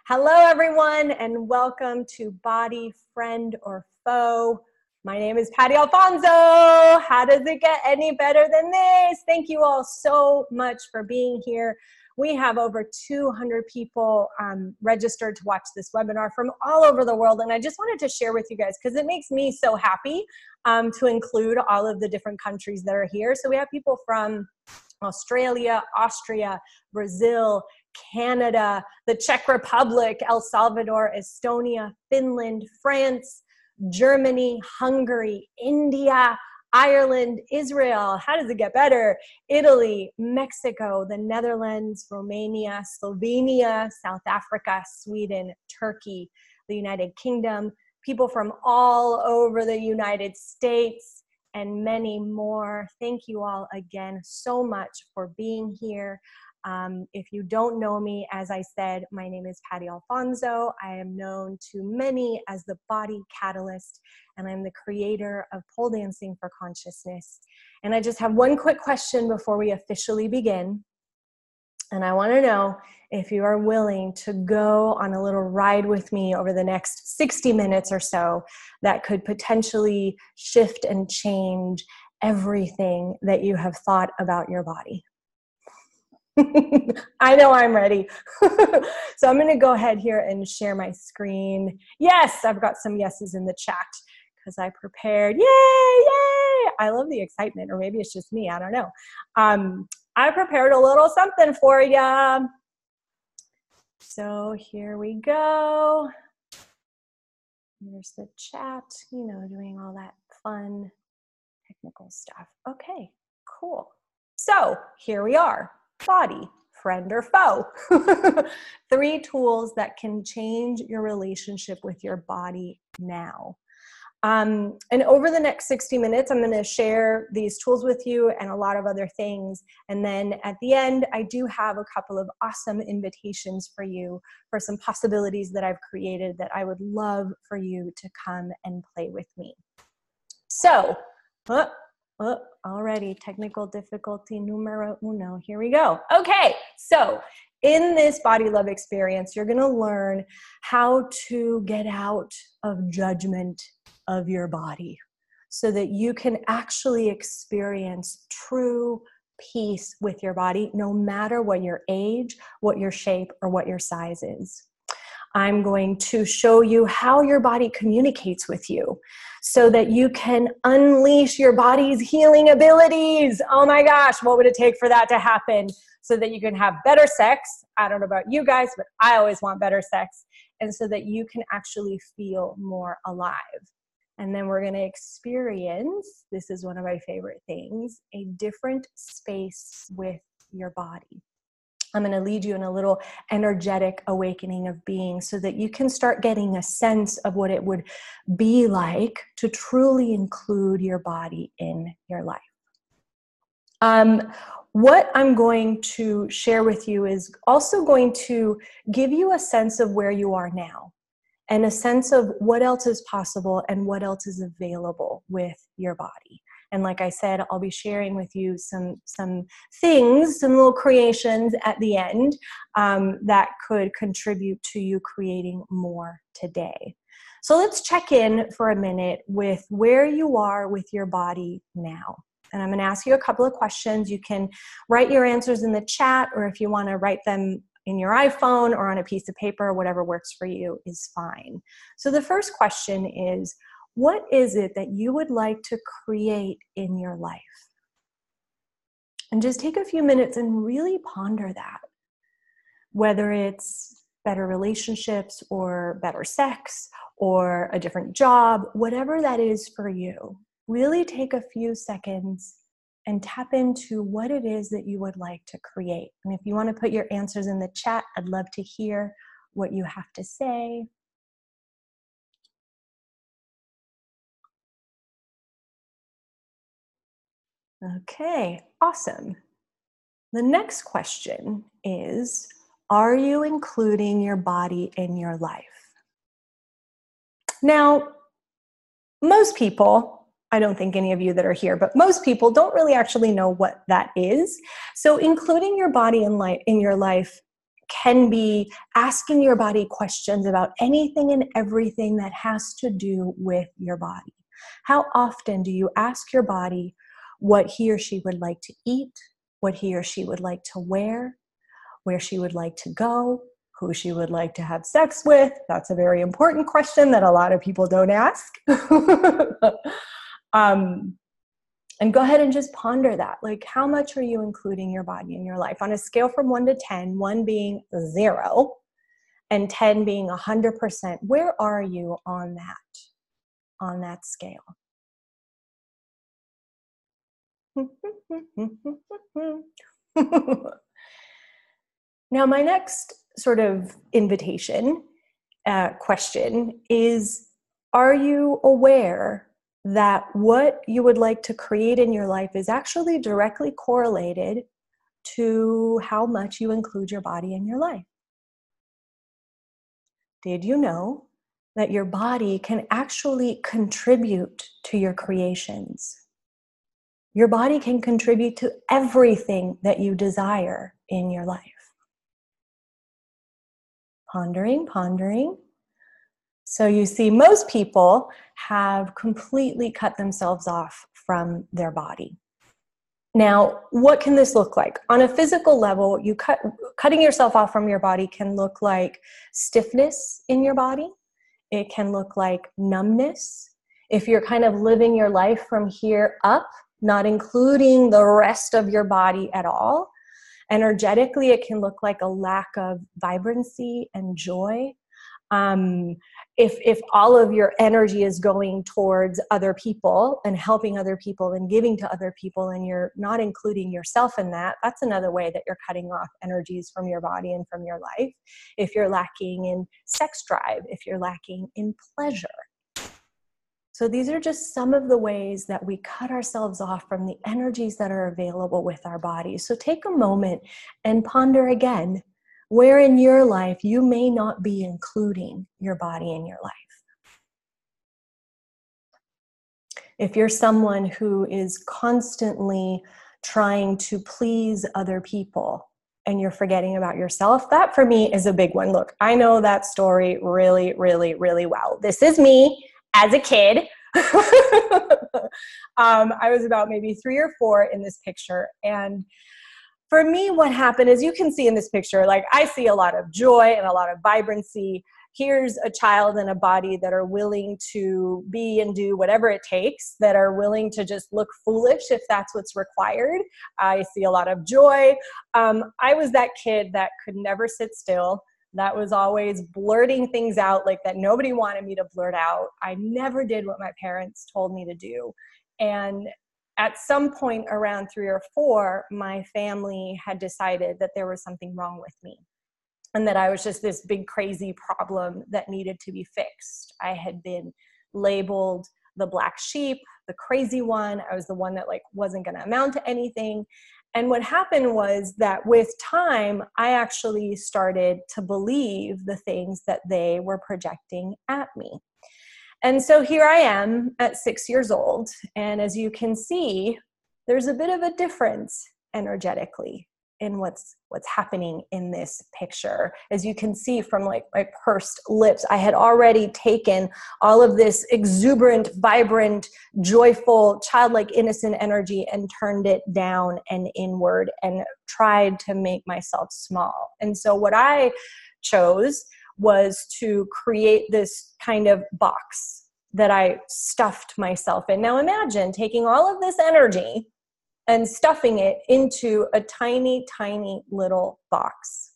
Hello, everyone, and welcome to Body, Friend, or Foe. My name is Patty Alfonso. How does it get any better than this? Thank you all so much for being here. We have over 200 people registered to watch this webinar from all over the world, and I just wanted to share with you guys because it makes me so happy to include all of the different countries that are here. So we have people from Australia, Austria, Brazil, Canada, the Czech Republic, El Salvador, Estonia, Finland, France, Germany, Hungary, India, Ireland, Israel. How does it get better? Italy, Mexico, the Netherlands, Romania, Slovenia, South Africa, Sweden, Turkey, the United Kingdom, people from all over the United States, and many more. Thank you all again so much for being here. If you don't know me, as I said, my name is Patty Alfonso. I am known to many as the Body Catalyst, and I'm the creator of Pole Dancing for Consciousness. And I just have one quick question before we officially begin. And I want to know if you are willing to go on a little ride with me over the next 60 minutes or so that could potentially shift and change everything that you have thought about your body. I know I'm ready. So I'm going to go ahead here and share my screen. Yes, I've got some yeses in the chat because I prepared. Yay, yay. I love the excitement, or maybe it's just me. I don't know. I prepared a little something for you. So here we go. Here's the chat, you know, doing all that fun technical stuff. Okay, cool. So here we are. Body, friend, or foe. 3 tools that can change your relationship with your body now. And over the next 60 minutes, I'm going to share these tools with you and a lot of other things. And then at the end, I do have a couple of awesome invitations for you for some possibilities that I've created that I would love for you to come and play with me. So, already technical difficulty numero uno. Here we go. Okay, so in this body love experience, you're going to learn how to get out of judgment of your body so that you can actually experience true peace with your body, no matter what your age, what your shape, or what your size is. I'm going to show you how your body communicates with you so that you can unleash your body's healing abilities. Oh my gosh, what would it take for that to happen? So that you can have better sex. I don't know about you guys, but I always want better sex. And so that you can actually feel more alive. And then we're going to experience, this is one of my favorite things, a different space with your body. I'm going to lead you in a little energetic awakening of being so that you can start getting a sense of what it would be like to truly include your body in your life. What I'm going to share with you is also going to give you a sense of where you are now and a sense of what else is possible and what else is available with your body. And like I said, I'll be sharing with you some things, some little creations at the end that could contribute to you creating more today. So let's check in for a minute with where you are with your body now. And I'm going to ask you a couple of questions. You can write your answers in the chat, or if you want to write them in your iPhone or on a piece of paper, whatever works for you is fine. So the first question is, what is it that you would like to create in your life? And just take a few minutes and really ponder that. Whether it's better relationships or better sex or a different job, whatever that is for you, really take a few seconds and tap into what it is that you would like to create. And if you want to put your answers in the chat, I'd love to hear what you have to say. Okay, awesome. The next question is, are you including your body in your life? Now, most people, I don't think any of you that are here, but most people don't really actually know what that is. So including your body in your life can be asking your body questions about anything and everything that has to do with your body. How often do you ask your body what he or she would like to eat, what he or she would like to wear, where she would like to go, who she would like to have sex with? That's a very important question that a lot of people don't ask. And go ahead and just ponder that. Like, how much are you including your body in your life? On a scale from 1 to 10, 1 being 0 and 10 being 100%, where are you on that scale? Now, my next sort of invitation question is, are you aware that what you would like to create in your life is actually directly correlated to how much you include your body in your life? Did you know that your body can actually contribute to your creations? Your body can contribute to everything that you desire in your life. Pondering. So you see, most people have completely cut themselves off from their body. Now, what can this look like? On a physical level, cutting yourself off from your body can look like stiffness in your body. It can look like numbness. If you're kind of living your life from here up, not including the rest of your body at all, energetically, it can look like a lack of vibrancy and joy. If all of your energy is going towards other people and helping other people and giving to other people, and you're not including yourself in that, that's another way that you're cutting off energies from your body and from your life. If you're lacking in sex drive, if you're lacking in pleasure. So these are just some of the ways that we cut ourselves off from the energies that are available with our bodies. So take a moment and ponder again where in your life you may not be including your body in your life. If you're someone who is constantly trying to please other people and you're forgetting about yourself, that for me is a big one. Look, I know that story really, really, really well. This is me as a kid. I was about maybe 3 or 4 in this picture. And for me, what happened is, you can see in this picture, like, I see a lot of joy and a lot of vibrancy. Here's a child and a body that are willing to be and do whatever it takes, that are willing to just look foolish if that's what's required. I see a lot of joy. I was that kid that could never sit still, that was always blurting things out like that nobody wanted me to blurt out. I never did what my parents told me to do. And at some point around 3 or 4, my family had decided that there was something wrong with me and that I was just this big crazy problem that needed to be fixed. I had been labeled the black sheep, the crazy one. I was the one that wasn't going to amount to anything. And what happened was that with time, I actually started to believe the things that they were projecting at me. And so here I am at 6 years old. And as you can see, there's a bit of a difference energetically in what's happening in this picture. As you can see from my pursed lips, I had already taken all of this exuberant, vibrant, joyful, childlike, innocent energy and turned it down and inward and tried to make myself small. And so what I chose was to create this kind of box that I stuffed myself in. Now imagine taking all of this energy and stuffing it into a tiny, tiny little box.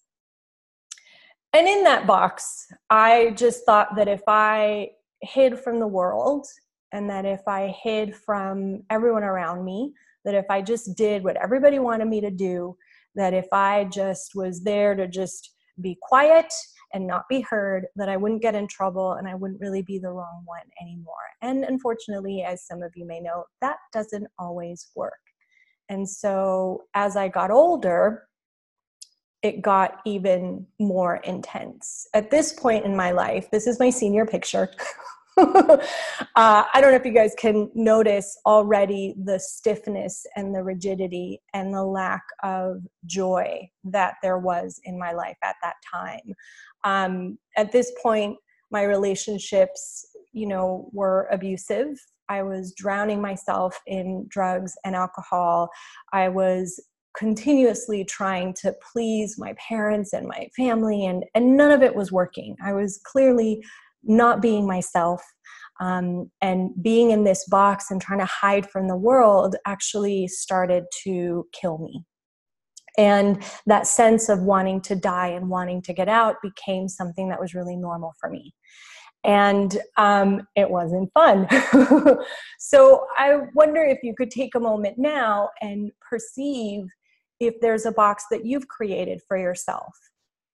And in that box, I just thought that if I hid from the world, and that if I hid from everyone around me, that if I just did what everybody wanted me to do, that if I just was there to just be quiet and not be heard, that I wouldn't get in trouble and I wouldn't really be the wrong one anymore. And unfortunately, as some of you may know, that doesn't always work. And so as I got older, it got even more intense. At this point in my life, this is my senior picture. I don't know if you guys can notice already the stiffness and the rigidity and the lack of joy that there was in my life at that time. At this point, my relationships, were abusive. I was drowning myself in drugs and alcohol. I was continuously trying to please my parents and my family, and none of it was working. I was clearly not being myself, and being in this box and trying to hide from the world actually started to kill me. And that sense of wanting to die and wanting to get out became something that was really normal for me. And it wasn't fun. So I wonder if you could take a moment now and perceive if there's a box that you've created for yourself,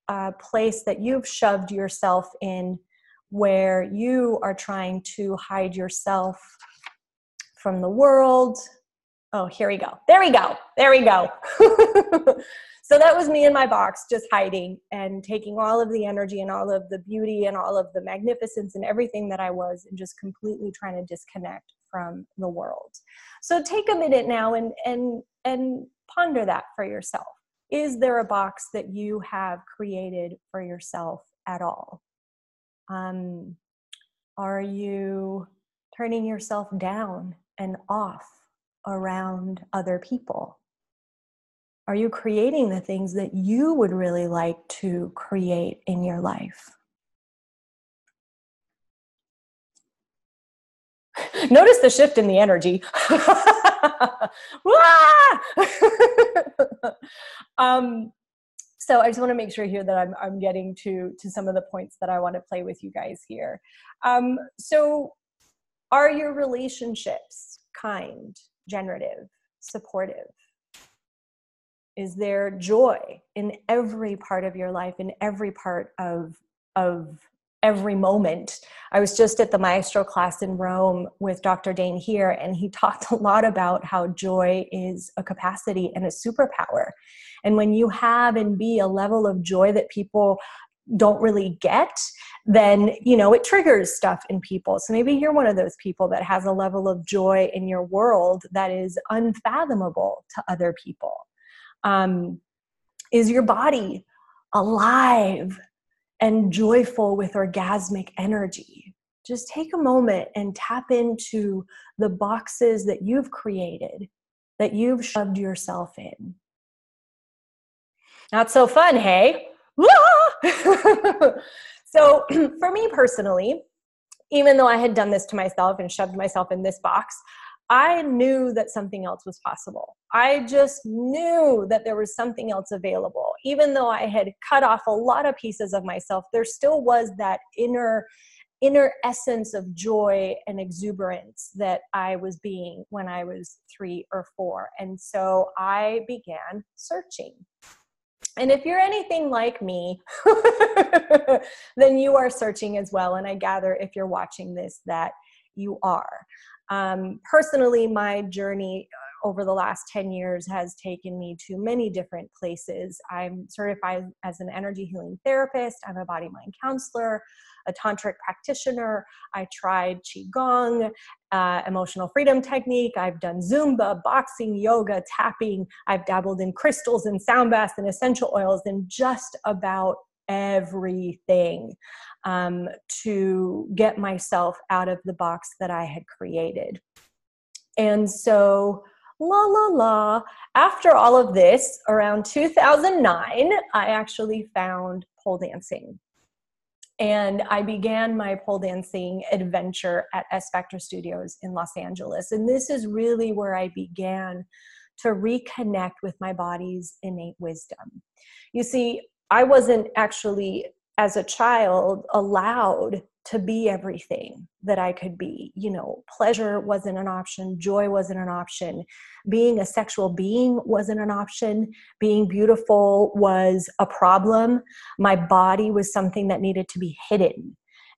a place that you've shoved yourself in where you are trying to hide yourself from the world. Oh, here we go. There we go. There we go. So that was me in my box, just hiding and taking all of the energy and all of the beauty and all of the magnificence and everything that I was, and just completely trying to disconnect from the world. So take a minute now and ponder that for yourself. Is there a box that you have created for yourself at all? Are you turning yourself down and off around other people? Are you creating the things that you would really like to create in your life? Notice the shift in the energy. So I just want to make sure here that I'm getting to some of the points that I want to play with you guys here. So are your relationships kind, generative, supportive? Is there joy in every part of your life, in every part of every moment? I was just at the Maestro class in Rome with Dr. Dane here, and he talked a lot about how joy is a capacity and a superpower. And when you have and be a level of joy that people don't really get, then, it triggers stuff in people. So maybe you're one of those people that has a level of joy in your world that is unfathomable to other people. Is your body alive and joyful with orgasmic energy? Just take a moment and tap into the boxes that you've created, that you've shoved yourself in. Not so fun, hey? So for me personally, even though I had done this to myself and shoved myself in this box, I knew that something else was possible. I just knew that there was something else available. Even though I had cut off a lot of pieces of myself, there still was that inner essence of joy and exuberance that I was being when I was 3 or 4. And so I began searching. And if you're anything like me, then you are searching as well. And I gather if you're watching this that you are. Personally, my journey over the last 10 years has taken me to many different places. I'm certified as an energy healing therapist. I'm a body-mind counselor, a tantric practitioner. I tried Qigong, emotional freedom technique. I've done Zumba, boxing, yoga, tapping. I've dabbled in crystals and sound baths and essential oils and just about everything to get myself out of the box that I had created. And so, after all of this, around 2009, I actually found pole dancing. And I began my pole dancing adventure at S Factor Studios in Los Angeles. And this is really where I began to reconnect with my body's innate wisdom. You see, I wasn't actually, as a child, allowed to be everything that I could be. Pleasure wasn't an option. Joy wasn't an option. Being a sexual being wasn't an option. Being beautiful was a problem. My body was something that needed to be hidden.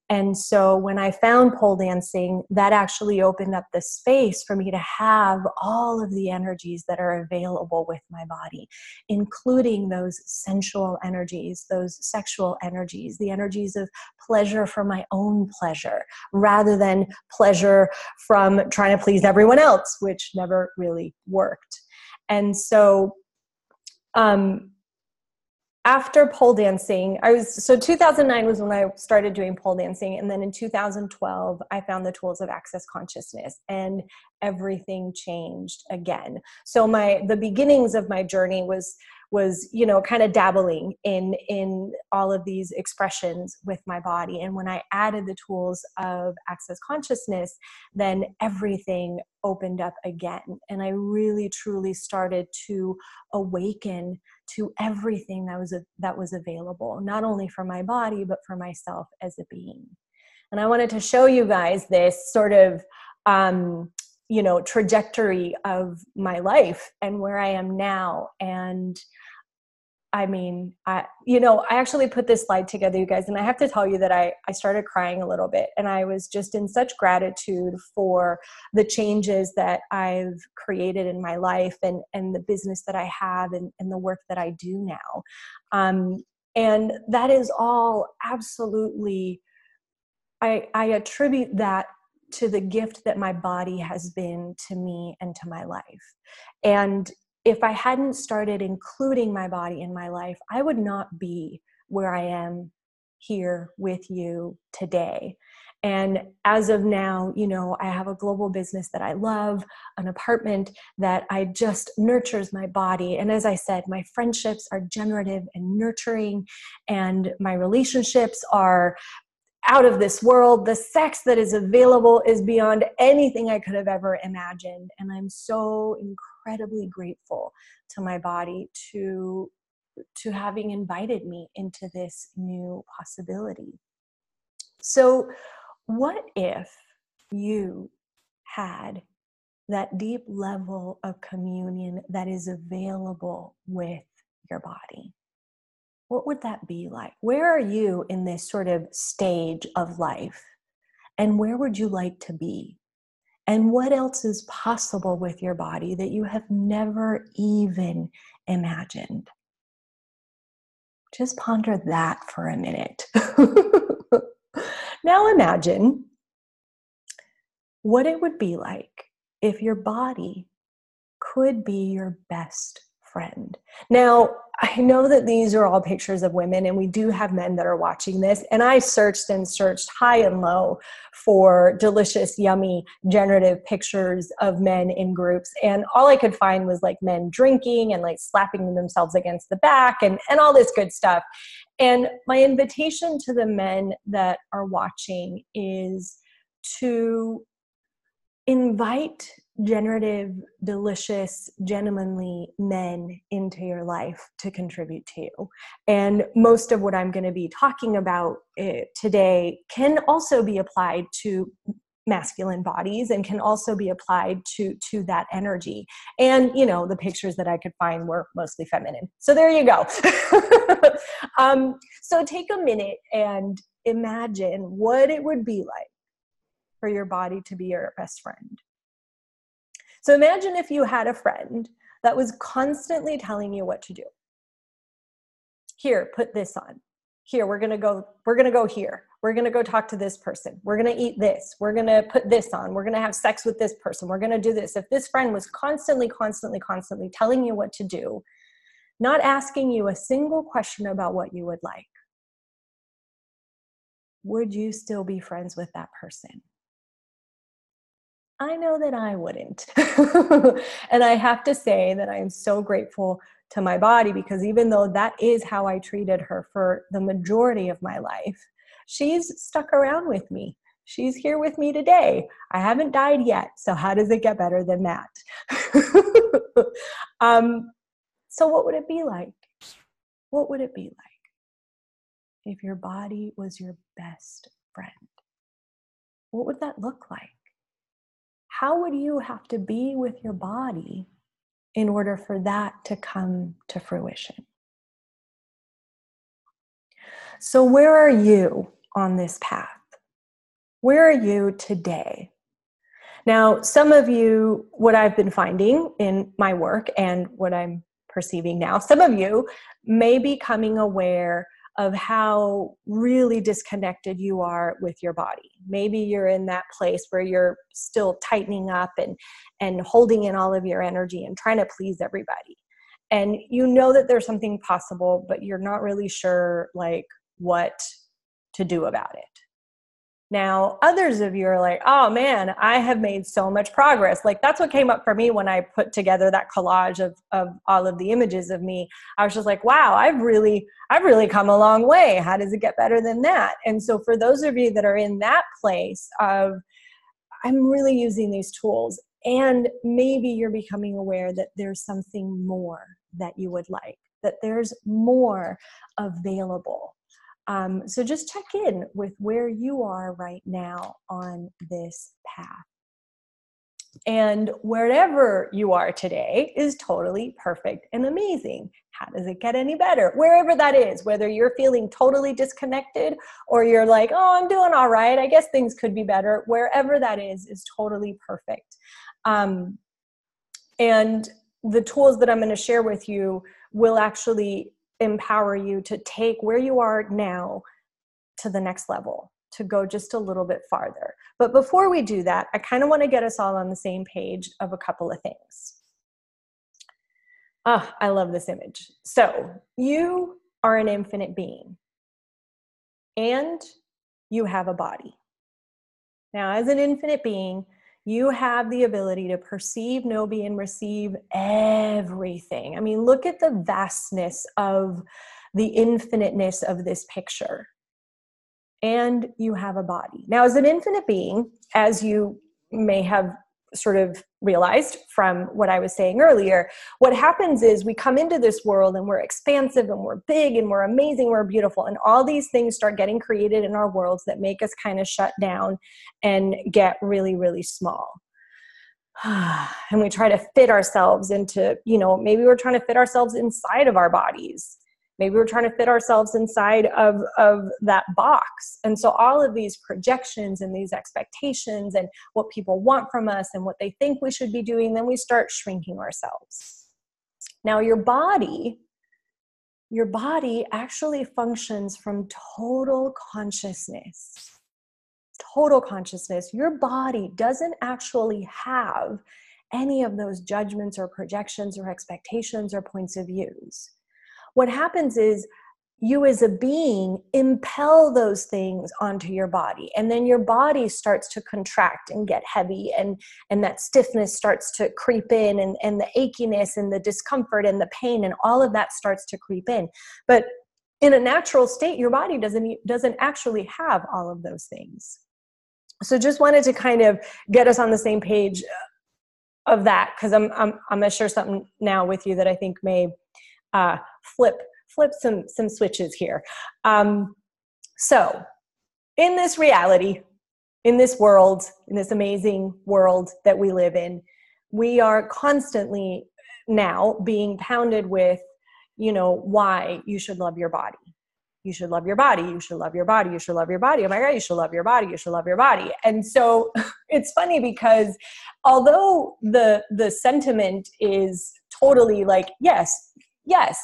And so when I found pole dancing, that actually opened up the space for me to have all of the energies that are available with my body, including those sensual energies, those sexual energies, the energies of pleasure for my own pleasure, rather than pleasure from trying to please everyone else, which never really worked. And so, after pole dancing, 2009 was when I started doing pole dancing. And then in 2012, I found the tools of access consciousness, and everything changed again. So the beginnings of my journey was, kind of dabbling in all of these expressions with my body. And when I added the tools of access consciousness, then everything opened up again. And I really, truly started to awaken to everything that was available, not only for my body, but for myself as a being. And I wanted to show you guys this sort of, trajectory of my life and where I am now. And I mean, I actually put this slide together, you guys, and I have to tell you that I started crying a little bit, and I was just in such gratitude for the changes that I've created in my life and the business that I have and the work that I do now. And that is all absolutely, I attribute that to the gift that my body has been to me and to my life. And if I hadn't started including my body in my life, I would not be where I am here with you today. And as of now, I have a global business that I love, an apartment that I just nurtures my body. And as I said, my friendships are generative and nurturing, and my relationships are out of this world. The sex that is available is beyond anything I could have ever imagined. And I'm so incredibly grateful to my body to having invited me into this new possibility. So what if you had that deep level of communion that is available with your body? What would that be like? Where are you in this sort of stage of life? And where would you like to be? And what else is possible with your body that you have never even imagined? Just ponder that for a minute. Now imagine what it would be like if your body could be your best friend. Now, I know that these are all pictures of women, and we do have men that are watching this. And I searched and searched high and low for delicious, yummy, generative pictures of men in groups. And all I could find was like men drinking and like slapping themselves against the back and all this good stuff. And my invitation to the men that are watching is to invite generative, delicious, gentlemanly men into your life to contribute to you. And most of what I'm going to be talking about today can also be applied to masculine bodies and can also be applied to that energy. And, the pictures that I could find were mostly feminine. So there you go. So take a minute and imagine what it would be like for your body to be your best friend. So imagine if you had a friend that was constantly telling you what to do. Here, put this on. Here, we're gonna go here. We're gonna go talk to this person. We're gonna eat this. We're gonna put this on. We're gonna have sex with this person. We're gonna do this. If this friend was constantly telling you what to do, not asking you a single question about what you would like, would you still be friends with that person? I know that I wouldn't. And I have to say that I am so grateful to my body, because even though that is how I treated her for the majority of my life, she's stuck around with me. She's here with me today. I haven't died yet. So how does it get better than that? So what would it be like? What would it be like if your body was your best friend? What would that look like? How would you have to be with your body in order for that to come to fruition? So where are you on this path? Where are you today? Now, some of you, what I've been finding in my work and what I'm perceiving now, some of you may be becoming aware of how really disconnected you are with your body. Maybe you're in that place where you're still tightening up and holding in all of your energy and trying to please everybody. And you know that there's something possible, but you're not really sure like what to do about it. Now, others of you are like, oh man, I have made so much progress. Like that's what came up for me when I put together that collage of all of the images of me. I was just like, wow, I've really come a long way. How does it get better than that? And so for those of you that are in that place of, I'm really using these tools, and maybe you're becoming aware that there's something more that you would like, that there's more available. So just check in with where you are right now on this path. And wherever you are today is totally perfect and amazing. How does it get any better? Wherever that is, whether you're feeling totally disconnected or you're like, oh, I'm doing all right, I guess things could be better. Wherever that is totally perfect. And the tools that I'm going to share with you will actually empower you to take where you are now to the next level, to go just a little bit farther. But before we do that, I kind of want to get us all on the same page of a couple of things. Oh, I love this image. So you are an infinite being and you have a body. Now, as an infinite being, you have the ability to perceive, know, be, and receive everything. I mean, look at the vastness of the infiniteness of this picture. And you have a body. Now, as an infinite being, as you may have sort of realized from what I was saying earlier, what happens is we come into this world and we're expansive and we're big and we're amazing, we're beautiful, and all these things start getting created in our worlds that make us kind of shut down and get really, really small. And we try to fit ourselves into, maybe we're trying to fit ourselves inside of our bodies. Maybe we're trying to fit ourselves inside of that box. And so all of these projections and these expectations and what people want from us and what they think we should be doing, then we start shrinking ourselves. Now your body actually functions from total consciousness. Total consciousness. Your body doesn't actually have any of those judgments or projections or expectations or points of views. What happens is you as a being impel those things onto your body, and then your body starts to contract and get heavy, and that stiffness starts to creep in, and the achiness and the discomfort and the pain and all of that starts to creep in. But in a natural state, your body doesn't actually have all of those things. So just wanted to kind of get us on the same page of that, because I'm going to share something now with you that I think may flip some switches here. So in this reality, in this world, in this amazing world that we live in, we are constantly now being pounded with, why you should love your body. You should love your body. You should love your body. You should love your body. Oh my God, you should love your body. You should love your body. And so it's funny because although the sentiment is totally like, yes,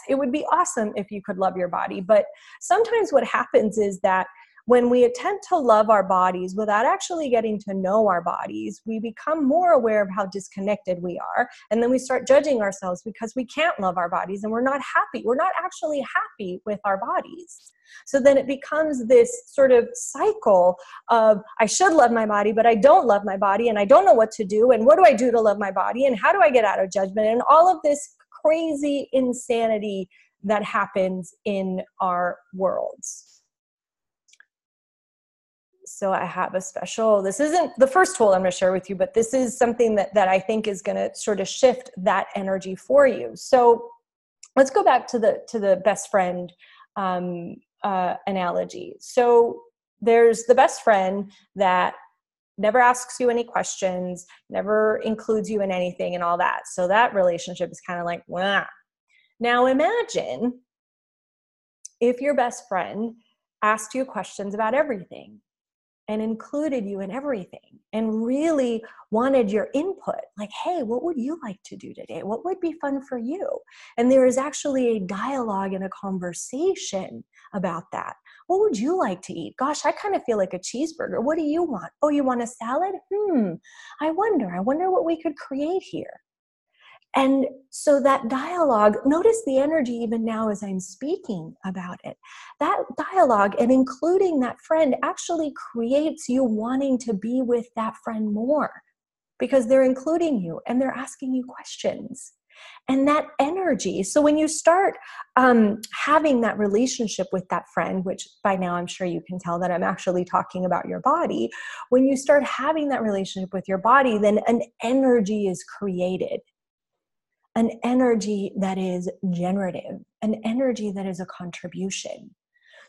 it would be awesome if you could love your body. But sometimes what happens is that when we attempt to love our bodies without actually getting to know our bodies, we become more aware of how disconnected we are. And then we start judging ourselves because we can't love our bodies and we're not happy. We're not actually happy with our bodies. So then it becomes this sort of cycle of, I should love my body, but I don't love my body and I don't know what to do. And what do I do to love my body? And how do I get out of judgment? And all of this crazy insanity that happens in our worlds. So I have a special, this isn't the first tool I'm going to share with you, but this is something that I think is going to sort of shift that energy for you. So let's go back to the best friend analogy. So there's the best friend that never asks you any questions, never includes you in anything and all that. So that relationship is kind of like, wah. Now imagine if your best friend asked you questions about everything and included you in everything and really wanted your input. Like, hey, what would you like to do today? What would be fun for you? And there is actually a dialogue and a conversation about that. What would you like to eat? Gosh, I kind of feel like a cheeseburger. What do you want? Oh, you want a salad? I wonder what we could create here. And so that dialogue, notice the energy even now as I'm speaking about it. That dialogue and including that friend actually creates you wanting to be with that friend more because they're including you and they're asking you questions. And that energy, so when you start having that relationship with that friend, which by now I'm sure you can tell that I'm actually talking about your body, when you start having that relationship with your body, then an energy is created. An energy that is generative, an energy that is a contribution.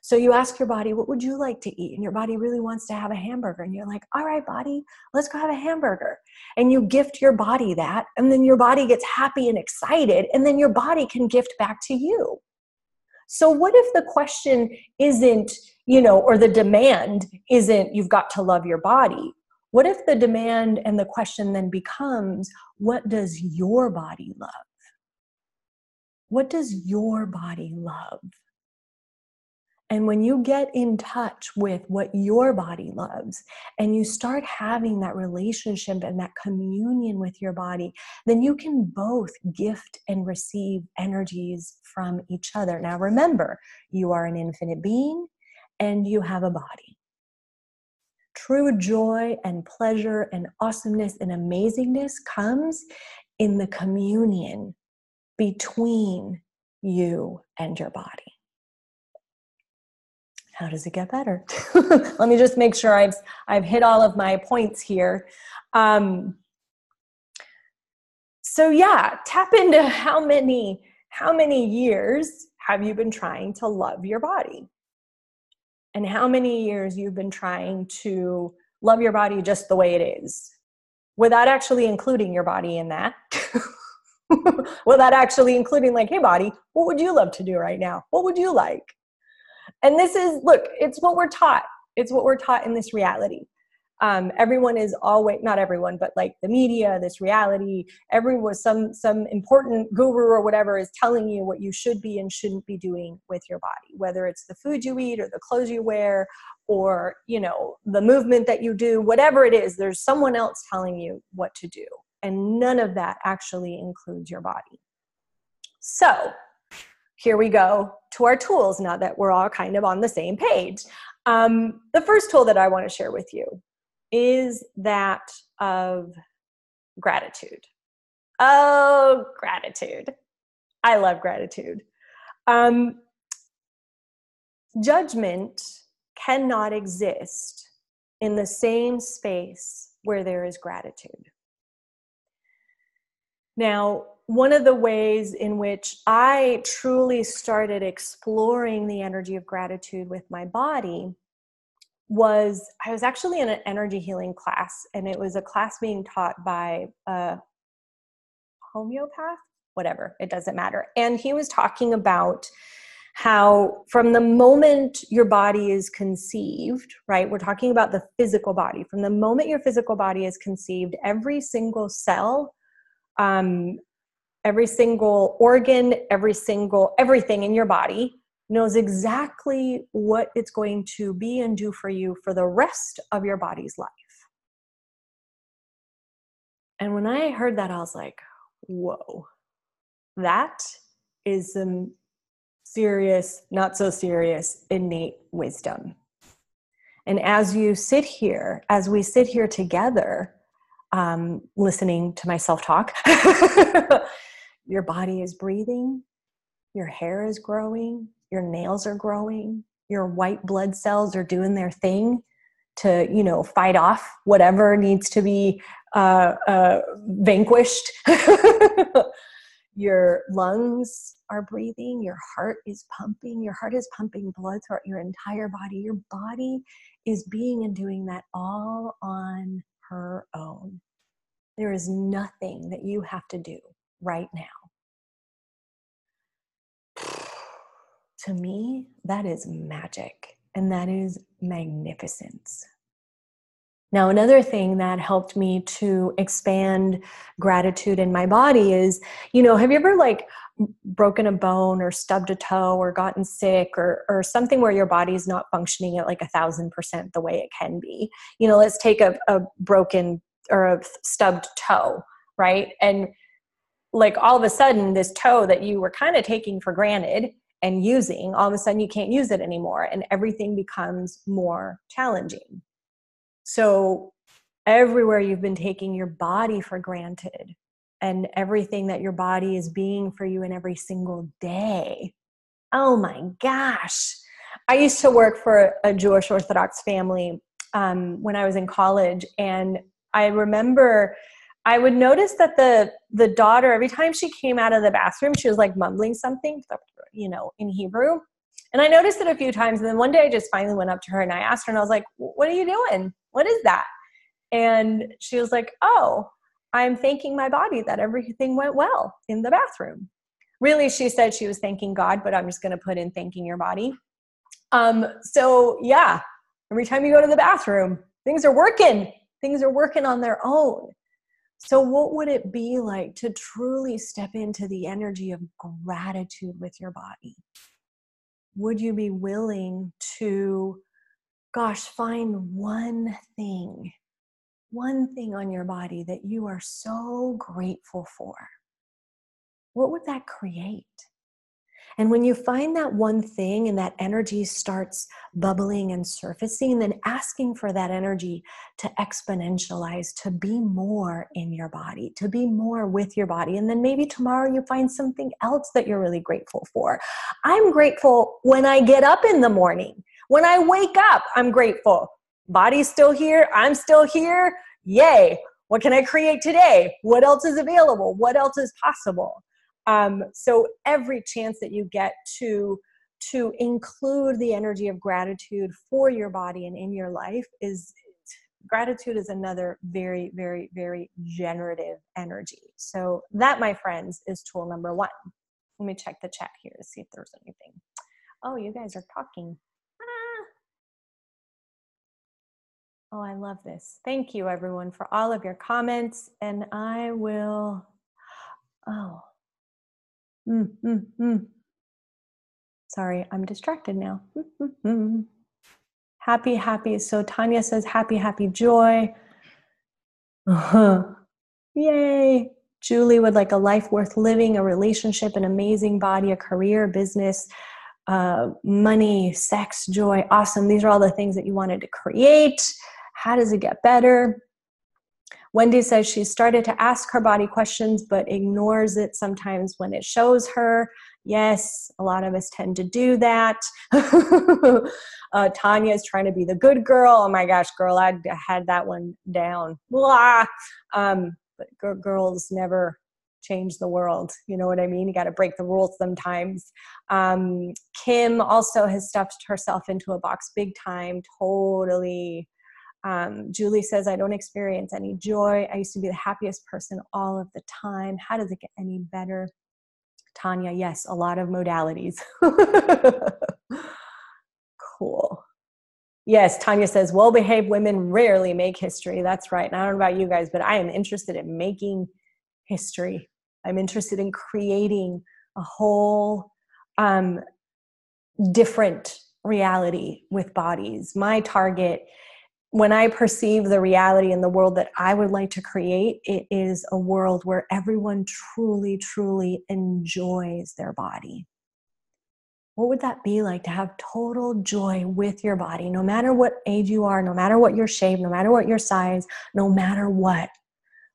So you ask your body, what would you like to eat? And your body really wants to have a hamburger. And you're like, all right, body, let's go have a hamburger. And you gift your body that. And then your body gets happy and excited. And then your body can gift back to you. So what if the question isn't, or the demand isn't, you've got to love your body? What if the demand and the question then becomes, what does your body love? What does your body love? And when you get in touch with what your body loves and you start having that relationship and that communion with your body, then you can both gift and receive energies from each other. Now remember, you are an infinite being and you have a body. True joy and pleasure and awesomeness and amazingness comes in the communion between you and your body. How does it get better? Let me just make sure I've hit all of my points here. So yeah, tap into how many years have you been trying to love your body? And how many years you've been trying to love your body just the way it is, without actually including your body in that. Without actually including like, hey body, what would you love to do right now? What would you like? And this is, look, it's what we're taught. It's what we're taught in this reality. Everyone is always, not everyone, but like the media, this reality, some important guru or whatever is telling you what you should be and shouldn't be doing with your body, whether it's the food you eat or the clothes you wear or, the movement that you do, whatever it is, there's someone else telling you what to do. And none of that actually includes your body. So here we go to our tools now that we're all kind of on the same page. The first tool that I want to share with you is that of gratitude. Oh, gratitude. I love gratitude. Judgment cannot exist in the same space where there is gratitude. Now, one of the ways in which I truly started exploring the energy of gratitude with my body was I was actually in an energy healing class, and it was a class being taught by a homeopath, whatever, it doesn't matter. And he was talking about how from the moment your body is conceived, right? We're talking about the physical body. From the moment your physical body is conceived, every single cell, every single organ, everything in your body knows exactly what it's going to be and do for you for the rest of your body's life. And when I heard that, I was like, whoa, that is some serious, not so serious, innate wisdom. And as we sit here together, listening to myself talk, your body is breathing, your hair is growing, your nails are growing, your white blood cells are doing their thing to, fight off whatever needs to be vanquished. Your lungs are breathing, your heart is pumping blood throughout your entire body. Your body is being and doing that all on her own. There is nothing that you have to do right now. To me, that is magic and that is magnificence. Now, another thing that helped me to expand gratitude in my body is, have you ever like broken a bone or stubbed a toe or gotten sick or something where your body's not functioning at like 1,000% the way it can be? Let's take a broken or a stubbed toe, right? And like all of a sudden this toe that you were kind of taking for granted and using, all of a sudden you can't use it anymore and everything becomes more challenging. So everywhere you've been taking your body for granted and everything that your body is being for you in every single day. Oh my gosh. I used to work for a Jewish Orthodox family when I was in college. And I remember I would notice that the daughter, every time she came out of the bathroom, she was like mumbling something, in Hebrew. And I noticed it a few times. And then one day I just finally went up to her and I asked her and I was like, what are you doing? What is that? And she was like, oh, I'm thanking my body that everything went well in the bathroom. Really, she said she was thanking God, but I'm just going to put in thanking your body. So yeah, every time you go to the bathroom, things are working. Things are working on their own. So what would it be like to truly step into the energy of gratitude with your body? Would you be willing to, find one thing on your body that you are so grateful for? What would that create? And when you find that one thing and that energy starts bubbling and surfacing, then asking for that energy to exponentialize, to be more in your body, to be more with your body. And then maybe tomorrow you find something else that you're really grateful for. I'm grateful when I get up in the morning. When I wake up, I'm grateful. Body's still here. I'm still here. Yay. What can I create today? What else is available? What else is possible? So every chance that you get to include the energy of gratitude for your body and in your life gratitude is another very, very, very generative energy. So that, my friends, is tool number 1. Let me check the chat here to see if there's anything. Oh, you guys are talking. Oh, I love this. Thank you, everyone, for all of your comments. And I will, sorry, I'm distracted now. Happy. So Tanya says, happy, joy. Yay. Julie would like a life worth living, a relationship, an amazing body, a career, business, money, sex, joy. Awesome. These are all the things that you wanted to create. How does it get better? Wendy says she started to ask her body questions, but ignores it sometimes when it shows her. Yes, a lot of us tend to do that. Tanya is trying to be the good girl. Oh my gosh, girl, I had that one down. Blah. But girls never change the world. You know what I mean? You got to break the rules sometimes. Kim also has stuffed herself into a box big time. Totally. Julie says, I don't experience any joy. I used to be the happiest person all of the time. How does it get any better? Tanya, yes, a lot of modalities. Cool. Yes, Tanya says, well-behaved women rarely make history. That's right. And I don't know about you guys, but I am interested in making history. I'm interested in creating a whole different reality with bodies. My target, when I perceive the reality in the world that I would like to create, it is a world where everyone truly, truly enjoys their body. What would that be like to have total joy with your body, no matter what age you are, no matter what your shape, no matter what your size, no matter what?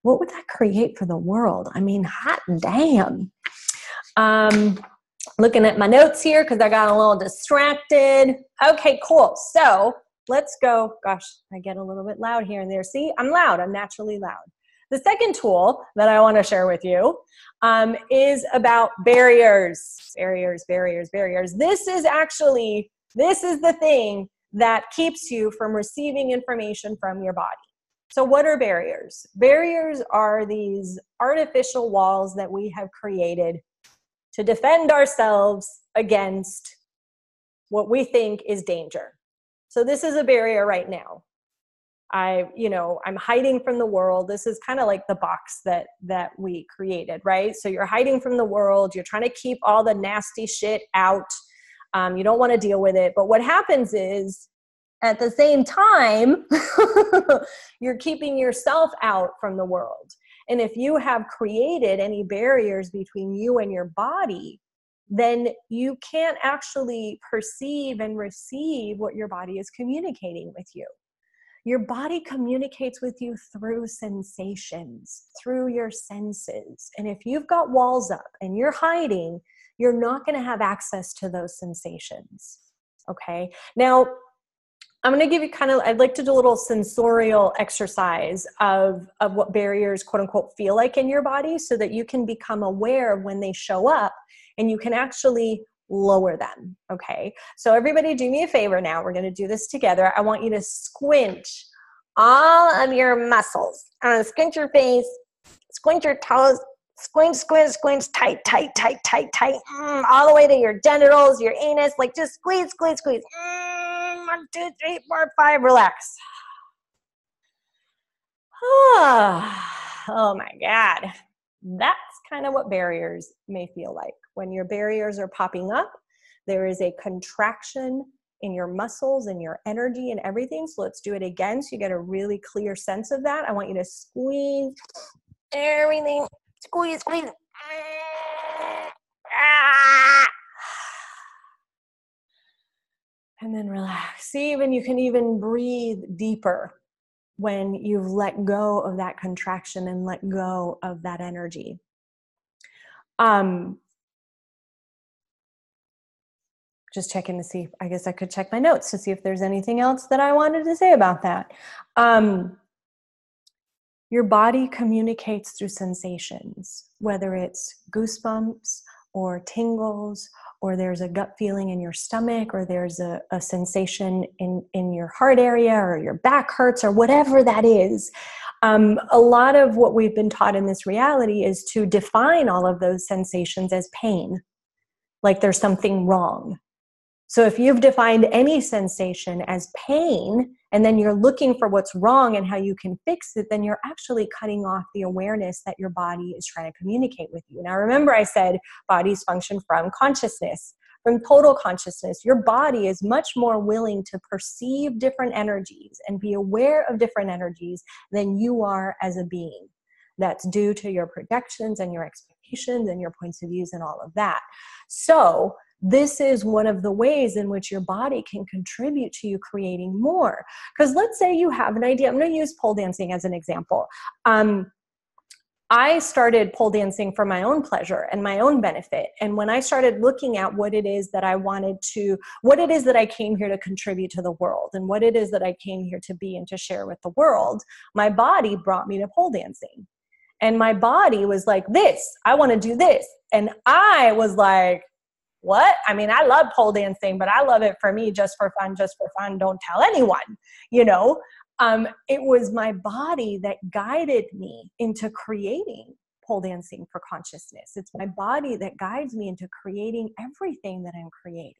What would that create for the world? I mean, hot damn. Looking at my notes here because I got a little distracted. Okay, cool. So let's go. Gosh, I get a little bit loud here and there. See, I'm loud. I'm naturally loud. The second tool that I want to share with you is about barriers. Barriers. This is the thing that keeps you from receiving information from your body. So what are barriers? Barriers are these artificial walls that we have created to defend ourselves against what we think is danger. So this is a barrier right now. I'm hiding from the world. This is kind of like the box that we created, right? So you're hiding from the world. You're trying to keep all the nasty shit out. You don't want to deal with it. But what happens is, at the same time, you're keeping yourself out from the world. And if you have created any barriers between you and your body, then you can't actually perceive and receive what your body is communicating with you. Your body communicates with you through sensations, through your senses. And if you've got walls up and you're hiding, you're not going to have access to those sensations. Okay. Now, I'm going to give you I'd like to do a little sensorial exercise of what barriers, quote unquote, feel like in your body so that you can become aware of when they show up and you can actually lower them. Okay. So everybody do me a favor now. We're going to do this together. I want you to squint all of your muscles. Squint your face, squint your toes, squint, squint, squint, tight, tight, tight, tight, tight, all the way to your genitals, your anus, like just squeeze, squeeze, squeeze. 1, 2, 3, 4, 5, relax. Oh my God. That's kind of what barriers may feel like. When your barriers are popping up, there is a contraction in your muscles and your energy and everything. So let's do it again so you get a really clear sense of that. I want you to squeeze everything. Squeeze, squeeze. And then relax. See, you can even breathe deeper when you've let go of that contraction and let go of that energy. Just checking to see, I guess I could check my notes to see if there's anything else that I wanted to say about that. Your body communicates through sensations, whether it's goosebumps or tingles, or there's a gut feeling in your stomach, or there's a sensation in your heart area, or your back hurts, or whatever that is. A lot of what we've been taught in this reality is to define all of those sensations as pain, like there's something wrong. So if you've defined any sensation as pain, and then you're looking for what's wrong and how you can fix it, then you're actually cutting off the awareness that your body is trying to communicate with you. Now, remember I said bodies function from consciousness, from total consciousness. Your body is much more willing to perceive different energies and be aware of different energies than you are as a being. That's due to your projections and your expectations and your points of views and all of that. So this is one of the ways in which your body can contribute to you creating more. Because let's say you have an idea. I'm going to use pole dancing as an example. I started pole dancing for my own pleasure and my own benefit. And when I started looking at what it is that I what it is that I came here to contribute to the world, and what it is that I came here to be and to share with the world, my body brought me to pole dancing. And my body was like, I want to do this. And I was like, what? I mean, I love pole dancing, but I love it for me, just for fun, don't tell anyone, It was my body that guided me into creating pole dancing for consciousness. It's my body that guides me into creating everything that I'm creating.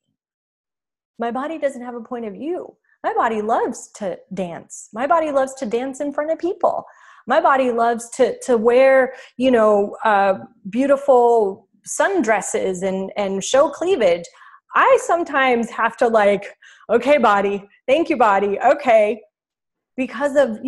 My body doesn't have a point of view. My body loves to dance. My body loves to dance in front of people. My body loves to wear, beautiful sundresses and show cleavage. I sometimes have to okay, body, thank you, body. Okay. Because of,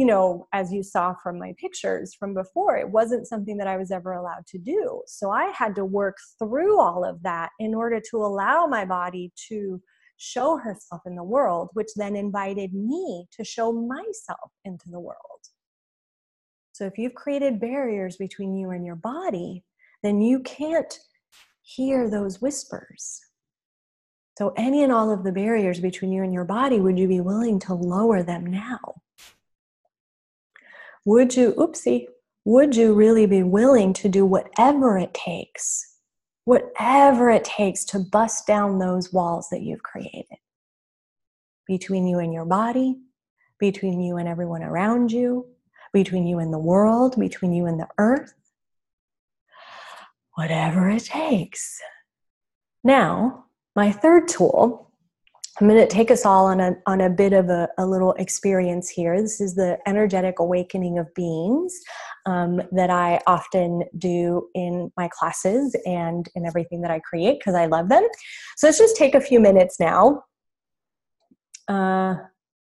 as you saw from my pictures from before, it wasn't something that I was ever allowed to do. So I had to work through all of that in order to allow my body to show herself in the world, which then invited me to show myself into the world. So if you've created barriers between you and your body, then you can't hear those whispers. So any and all of the barriers between you and your body, would you be willing to lower them now? Would you really be willing to do whatever it takes to bust down those walls that you've created between you and your body, between you and everyone around you, between you and the world, between you and the earth? Whatever it takes. Now, my third tool I'm going to take us all on a bit of a little experience here. This is the energetic awakening of beings that I often do in my classes and in everything that I create because I love them. So let's just take a few minutes now.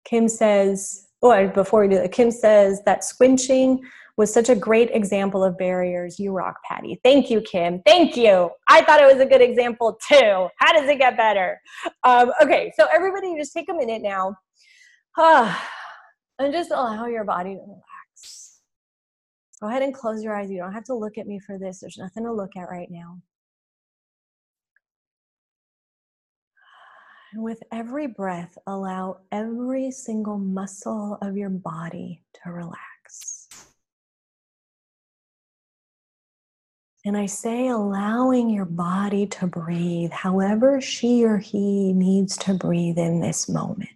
Kim says, before we do that, Kim says that squinching was such a great example of barriers. You rock, Patty. Thank you, Kim. Thank you. I thought it was a good example too. How does it get better? Okay, so everybody just take a minute now and just allow your body to relax. Go ahead and close your eyes. You don't have to look at me for this. There's nothing to look at right now. And with every breath, allow every single muscle of your body to relax. And I say allowing your body to breathe however she or he needs to breathe in this moment.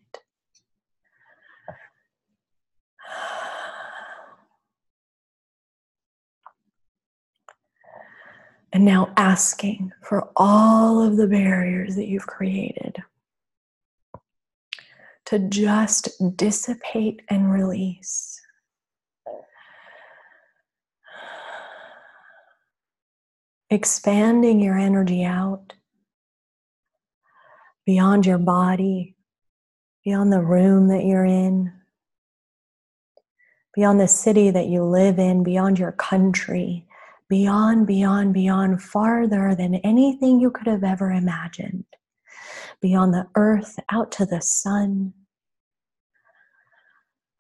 And now asking for all of the barriers that you've created to just dissipate and release. Expanding your energy out beyond your body, beyond the room that you're in, beyond the city that you live in, beyond your country, beyond, farther than anything you could have ever imagined. Beyond the earth, out to the sun,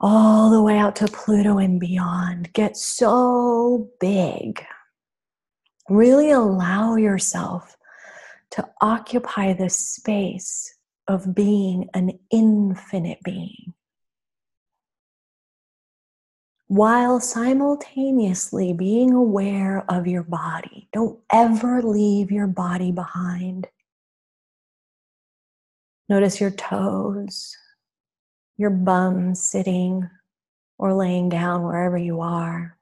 all the way out to Pluto and beyond. Get so big. Really allow yourself to occupy the space of being an infinite being, while simultaneously being aware of your body. Don't ever leave your body behind. Notice your toes, your bum sitting or laying down wherever you are.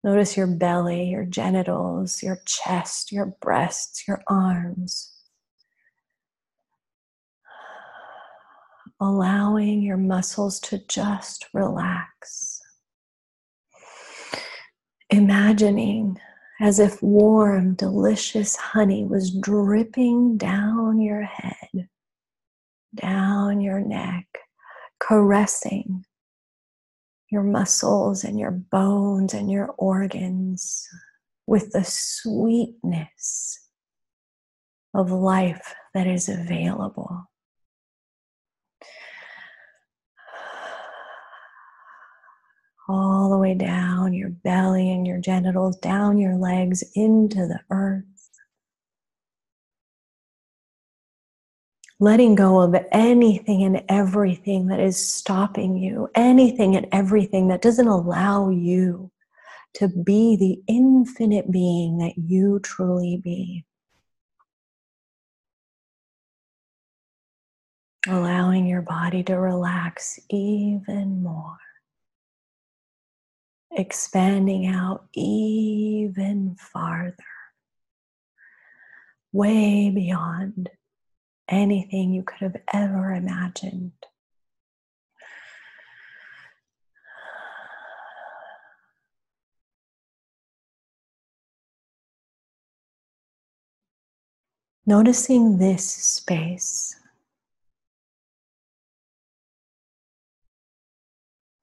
Notice your belly, your genitals, your chest, your breasts, your arms. Allowing your muscles to just relax. Imagining as if warm, delicious honey was dripping down your head, down your neck, caressing your muscles and your bones and your organs with the sweetness of life that is available. All the way down your belly and your genitals, down your legs into the earth. Letting go of anything and everything that is stopping you, anything and everything that doesn't allow you to be the infinite being that you truly be. Allowing your body to relax even more. Expanding out even farther. Way beyond anything you could have ever imagined. Noticing this space.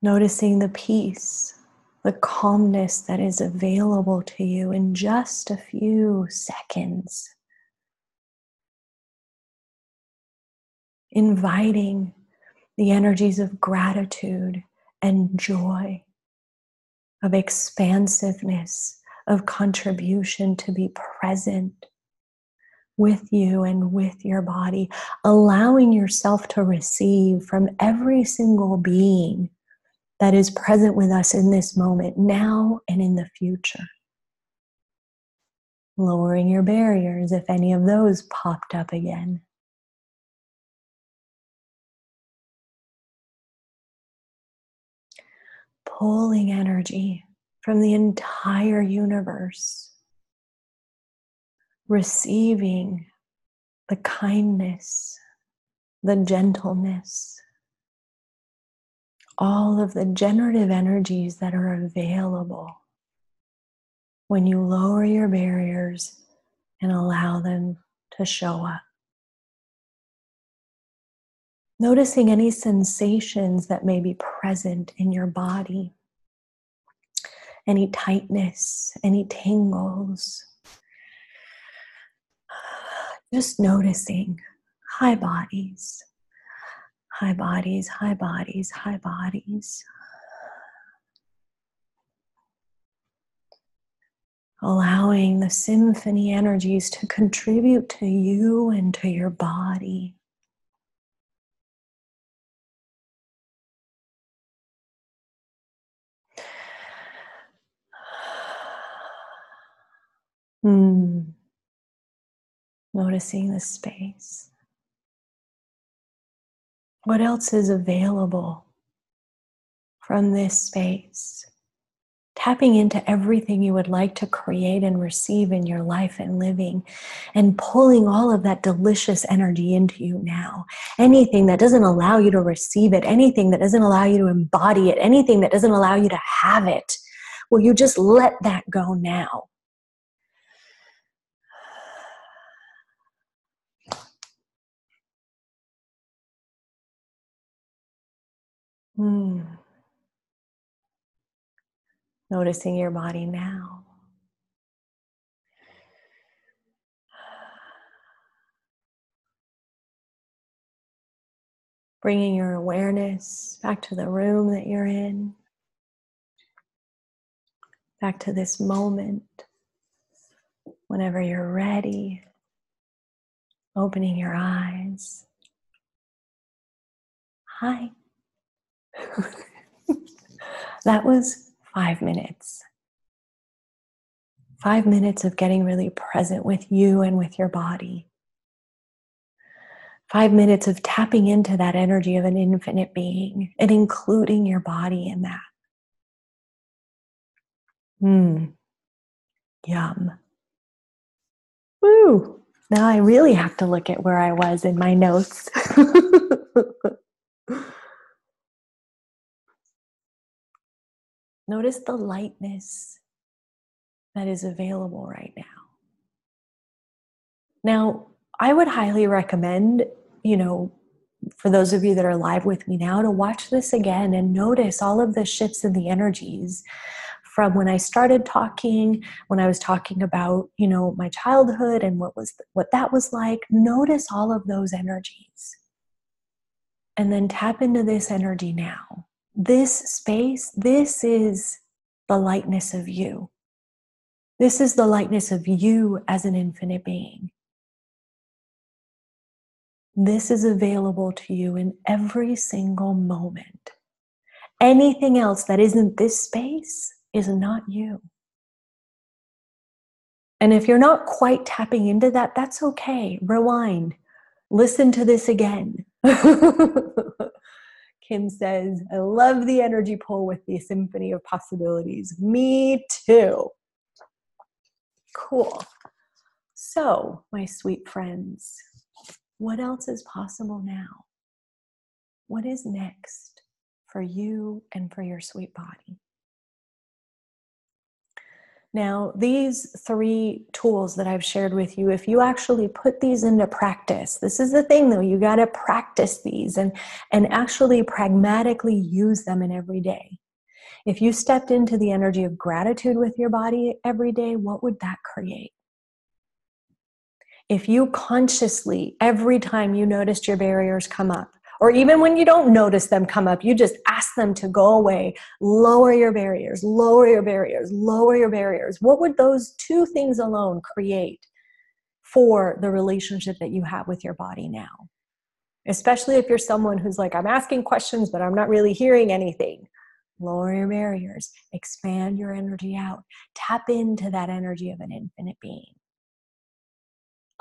Noticing the peace, the calmness that is available to you in just a few seconds. Inviting the energies of gratitude and joy, of expansiveness, of contribution to be present with you and with your body, allowing yourself to receive from every single being that is present with us in this moment, now and in the future. Lowering your barriers if any of those popped up again. Pulling energy from the entire universe. Receiving the kindness, the gentleness, all of the generative energies that are available when you lower your barriers and allow them to show up. Noticing any sensations that may be present in your body, any tightness, any tingles. Just noticing high bodies, high bodies, high bodies, high bodies. Allowing the symphony energies to contribute to you and to your body. Noticing the space. What else is available from this space? Tapping into everything you would like to create and receive in your life and living, and pulling all of that delicious energy into you now. Anything that doesn't allow you to receive it, anything that doesn't allow you to embody it, anything that doesn't allow you to have it, will you just let that go now? Noticing your body now. Bringing your awareness back to the room that you're in, back to this moment. Whenever you're ready, opening your eyes. Hi. That was 5 minutes. 5 minutes of getting really present with you and with your body. 5 minutes of tapping into that energy of an infinite being and including your body in that. Yum. Woo! Now I really have to look at where I was in my notes. Notice the lightness that is available right now. Now, I would highly recommend, for those of you that are live with me now, to watch this again and notice all of the shifts in the energies from when I started talking, when I was talking about, my childhood and what that was like. Notice all of those energies. And then tap into this energy now. This space, this is the lightness of you. This is the lightness of you as an infinite being. This is available to you in every single moment. Anything else that isn't this space is not you. And if you're not quite tapping into that, that's okay. Rewind. Listen to this again. Kim says, I love the energy pull with the symphony of possibilities. Me too. Cool. So, my sweet friends, what else is possible now? What is next for you and for your sweet body? Now, these 3 tools that I've shared with you, if you actually put these into practice, this is the thing though, you got to practice these and actually pragmatically use them in every day. If you stepped into the energy of gratitude with your body every day, what would that create? If you consciously, every time you noticed your barriers come up, or even when you don't notice them come up, you just ask them to go away, lower your barriers, lower your barriers, lower your barriers. What would those 2 things alone create for the relationship that you have with your body now? Especially if you're someone who's like, I'm asking questions, but I'm not really hearing anything. Lower your barriers, expand your energy out, tap into that energy of an infinite being.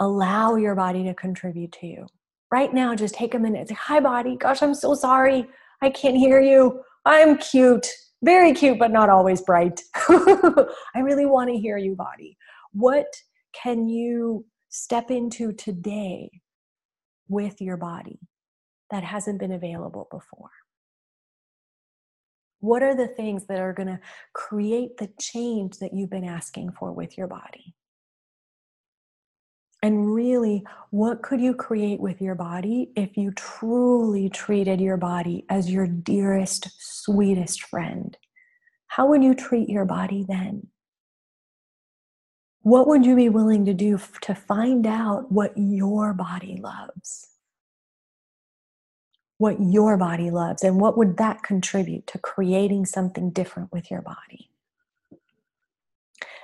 Allow your body to contribute to you. Right now, just take a minute. Say, hi, body. Gosh, I'm so sorry. I can't hear you. I'm cute. Very cute, but not always bright. I really want to hear you, body. What can you step into today with your body that hasn't been available before? What are the things that are going to create the change that you've been asking for with your body? And really, what could you create with your body if you truly treated your body as your dearest, sweetest friend? How would you treat your body then? What would you be willing to do to find out what your body loves? What your body loves, and what would that contribute to creating something different with your body?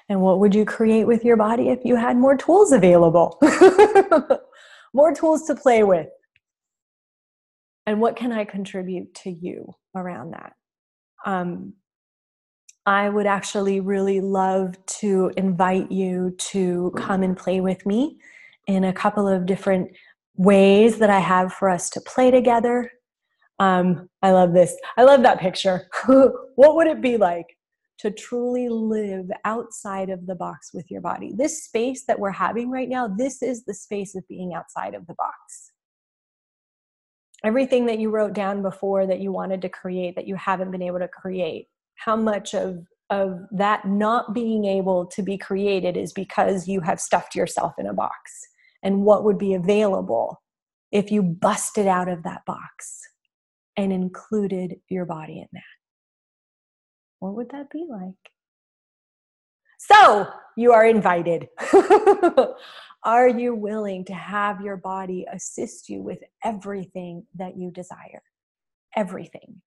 And what would you create with your body if you had more tools available? More tools to play with. And what can I contribute to you around that? I would actually really love to invite you to come and play with me in a couple of different ways that I have for us to play together. I love this. I love that picture. What would it be like to truly live outside of the box with your body? This space that we're having right now, this is the space of being outside of the box. Everything that you wrote down before that you wanted to create that you haven't been able to create, how much of that not being able to be created is because you have stuffed yourself in a box? And what would be available if you busted out of that box and included your body in that? What would that be like? So you are invited. Are you willing to have your body assist you with everything that you desire? Everything.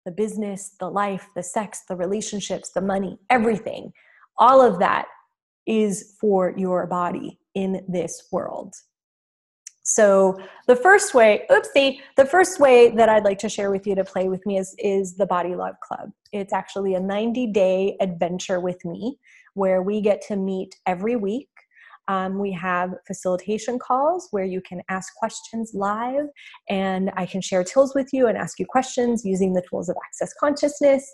The business, the life, the sex, the relationships, the money, everything. All of that is for your body in this world. So the first way that I'd like to share with you to play with me is the Body Love Club. It's actually a 90-day adventure with me where we get to meet every week. We have facilitation calls where you can ask questions live, and I can share tools with you and ask you questions using the tools of Access Consciousness.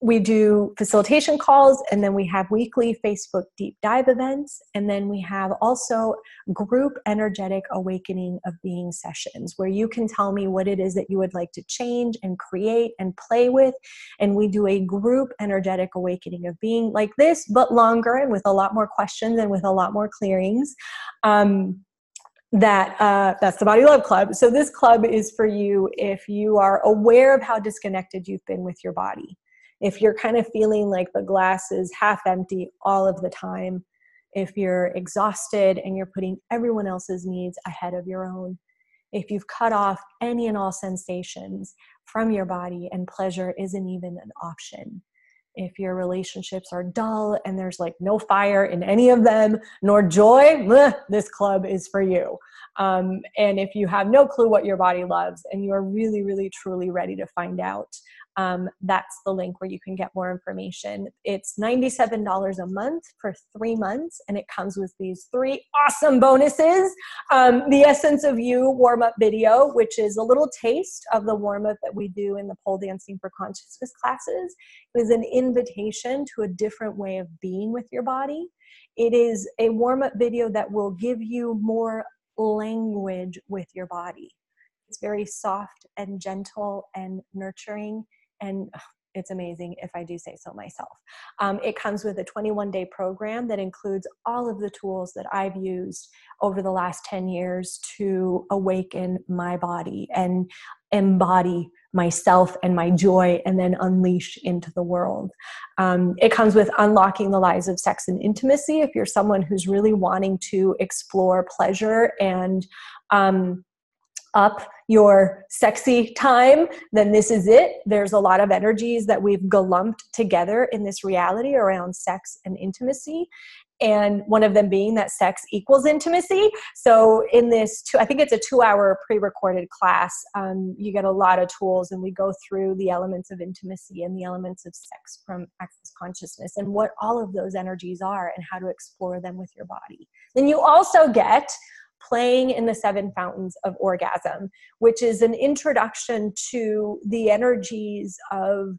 We do facilitation calls, and then we have weekly Facebook deep dive events. And then we have also group energetic awakening of being sessions where you can tell me what it is that you would like to change and create and play with. And we do a group energetic awakening of being like this, but longer and with a lot more questions and with a lot more clearings. That's the Body Love Club. So this club is for you if you are aware of how disconnected you've been with your body. If you're kind of feeling like the glass is half empty all of the time, if you're exhausted and you're putting everyone else's needs ahead of your own, if you've cut off any and all sensations from your body and pleasure isn't even an option, if your relationships are dull and there's like no fire in any of them, nor joy, this club is for you. And if you have no clue what your body loves and you're really, really, truly ready to find out, that's the link where you can get more information. It's $97 a month for 3 months, and it comes with these 3 awesome bonuses. The Essence of You warm-up video, which is a little taste of the warm-up that we do in the pole dancing for consciousness classes. It is an invitation to a different way of being with your body. It is a warm-up video that will give you more language with your body. It's very soft and gentle and nurturing, and it's amazing if I do say so myself. It comes with a 21-day program that includes all of the tools that I've used over the last 10 years to awaken my body and embody myself and my joy and then unleash into the world. It comes with Unlocking the Lies of Sex and Intimacy. If you're someone who's really wanting to explore pleasure and up your sexy time, then this is it. There's a lot of energies that we've glumped together in this reality around sex and intimacy. And one of them being that sex equals intimacy. So in this, I think it's a 2-hour pre-recorded class, you get a lot of tools, and we go through the elements of intimacy and the elements of sex from Access Consciousness and what all of those energies are and how to explore them with your body. Then you also get Playing in the 7 Fountains of Orgasm, which is an introduction to the energies of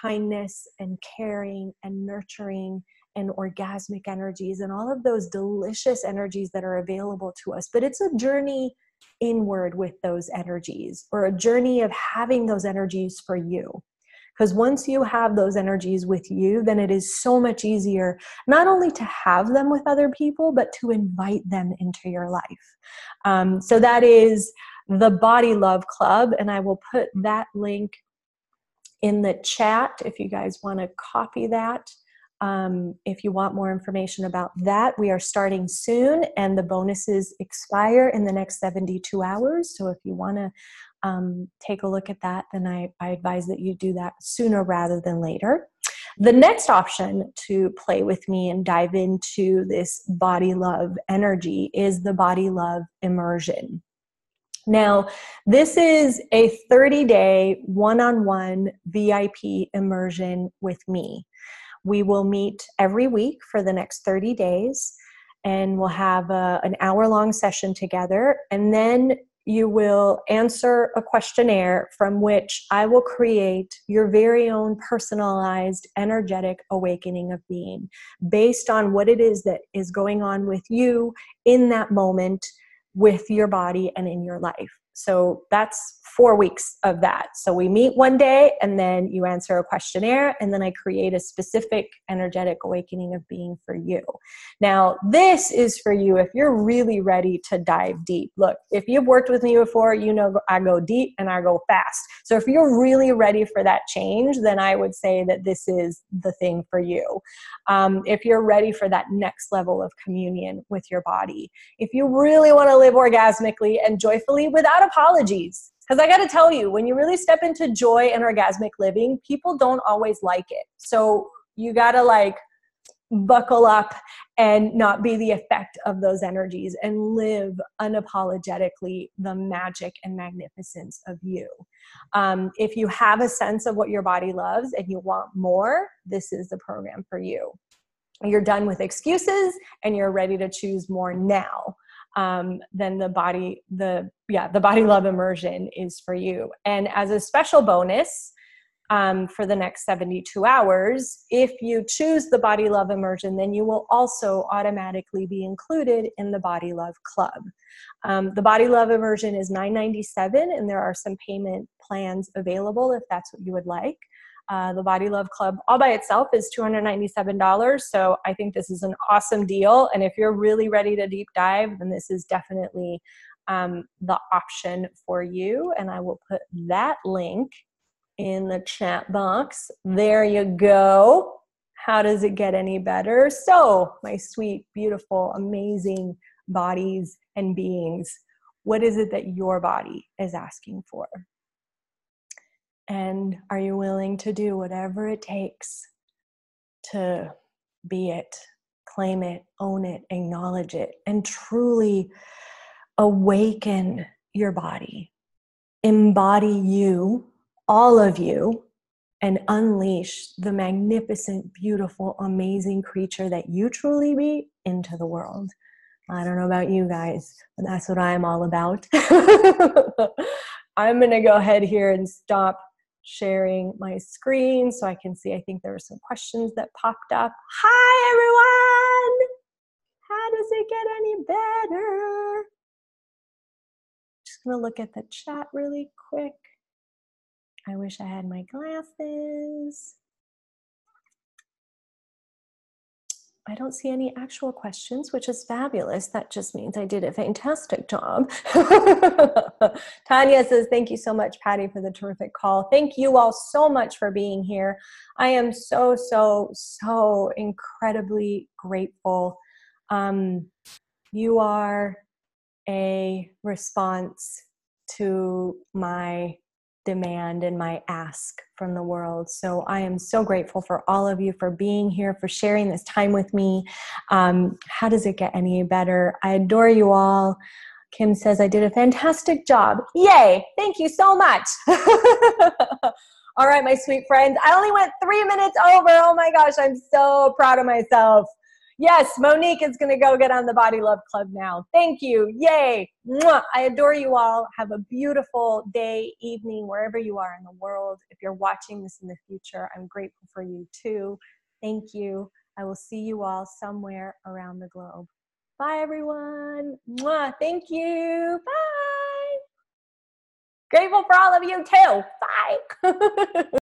kindness and caring and nurturing and orgasmic energies and all of those delicious energies that are available to us. But it's a journey inward with those energies, or a journey of having those energies for you. Because once you have those energies with you, then it is so much easier not only to have them with other people, but to invite them into your life. So that is the Body Love Club, and I will put that link in the chat if you guys want to copy that. If you want more information about that, we are starting soon, and the bonuses expire in the next 72 hours. So if you want to take a look at that, then I advise that you do that sooner rather than later. The next option to play with me and dive into this body love energy is the Body Love Immersion. Now, this is a 30-day one-on-one VIP immersion with me. We will meet every week for the next 30 days, and we'll have an hour-long session together, and then you will answer a questionnaire from which I will create your very own personalized energetic awakening of being based on what it is that is going on with you in that moment with your body and in your life. So that's 4 weeks of that. So we meet one day, and then you answer a questionnaire, and then I create a specific energetic awakening of being for you. Now, this is for you if you're really ready to dive deep. Look, if you've worked with me before, you know I go deep and I go fast. So if you're really ready for that change, then I would say that this is the thing for you. If you're ready for that next level of communion with your body, if you really want to live orgasmically and joyfully without apologies. Because I got to tell you, when you really step into joy and orgasmic living, people don't always like it. So you got to buckle up and not be the effect of those energies and live unapologetically the magic and magnificence of you. If you have a sense of what your body loves and you want more, this is the program for you. You're done with excuses and you're ready to choose more now. Then the Body Love Immersion is for you. And as a special bonus, for the next 72 hours, if you choose the Body Love Immersion, then you will also automatically be included in the Body Love Club. The Body Love Immersion is $9.97, and there are some payment plans available if that's what you would like. The Body Love Club all by itself is $297. So I think this is an awesome deal. And if you're really ready to deep dive, then this is definitely the option for you. And I will put that link in the chat box. There you go. How does it get any better? So my sweet, beautiful, amazing bodies and beings, what is it that your body is asking for? And are you willing to do whatever it takes to be it, claim it, own it, acknowledge it, and truly awaken your body, embody you, all of you, and unleash the magnificent, beautiful, amazing creature that you truly be into the world? I don't know about you guys, but that's what I'm all about. I'm going to go ahead here and stop sharing my screen so I can see. I think there were some questions that popped up. Hi, everyone. How does it get any better? Just going to look at the chat really quick. I wish I had my glasses. I don't see any actual questions, which is fabulous. That just means I did a fantastic job. Tanya says, thank you so much, Patty, for the terrific call. Thank you all so much for being here. I am so, so, so incredibly grateful. You are a response to my demand and my ask from the world. So I am so grateful for all of you for being here, for sharing this time with me. How does it get any better? I adore you all. Kim says, I did a fantastic job. Yay! Thank you so much. All right, my sweet friends. I only went 3 minutes over. Oh my gosh, I'm so proud of myself. Yes, Monique is going to go get on the Body Love Club now. Thank you. Yay. Mwah. I adore you all. Have a beautiful day, evening, wherever you are in the world. If you're watching this in the future, I'm grateful for you too. Thank you. I will see you all somewhere around the globe. Bye, everyone. Mwah. Thank you. Bye. Grateful for all of you too. Bye.